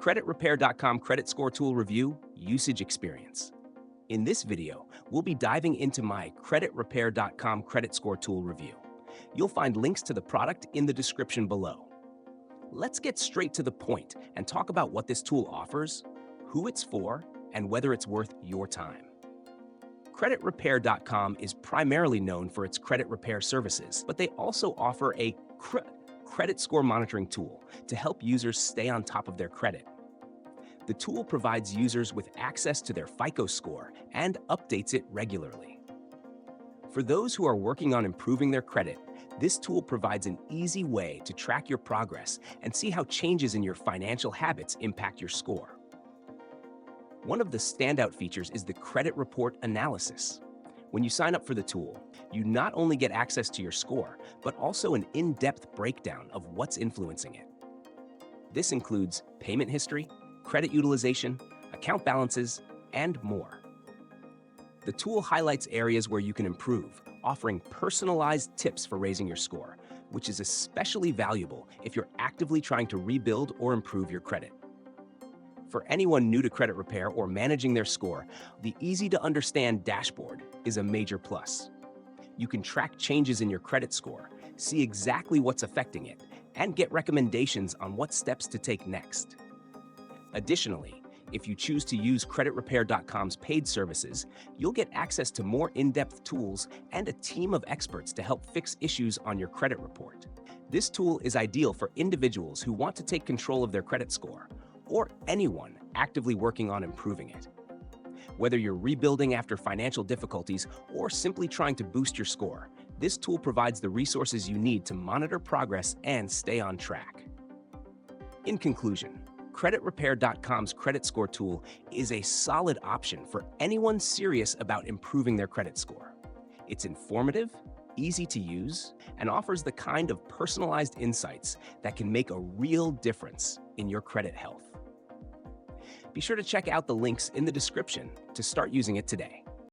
CreditRepair.com Credit Score Tool Review Usage Experience. In this video, we'll be diving into my CreditRepair.com Credit Score Tool Review. You'll find links to the product in the description below. Let's get straight to the point and talk about what this tool offers, who it's for, and whether it's worth your time. CreditRepair.com is primarily known for its credit repair services, but they also offer a credit score monitoring tool to help users stay on top of their credit. The tool provides users with access to their FICO score and updates it regularly. For those who are working on improving their credit, this tool provides an easy way to track your progress and see how changes in your financial habits impact your score. One of the standout features is the credit report analysis. When you sign up for the tool, you not only get access to your score, but also an in-depth breakdown of what's influencing it. This includes payment history, credit utilization, account balances, and more. The tool highlights areas where you can improve, offering personalized tips for raising your score, which is especially valuable if you're actively trying to rebuild or improve your credit. For anyone new to credit repair or managing their score, the easy-to-understand dashboard is a major plus. You can track changes in your credit score, see exactly what's affecting it, and get recommendations on what steps to take next. Additionally, if you choose to use CreditRepair.com's paid services, you'll get access to more in-depth tools and a team of experts to help fix issues on your credit report. This tool is ideal for individuals who want to take control of their credit score, or anyone actively working on improving it. Whether you're rebuilding after financial difficulties or simply trying to boost your score, this tool provides the resources you need to monitor progress and stay on track. In conclusion, CreditRepair.com's credit score tool is a solid option for anyone serious about improving their credit score. It's informative, easy to use, and offers the kind of personalized insights that can make a real difference in your credit health. Be sure to check out the links in the description to start using it today.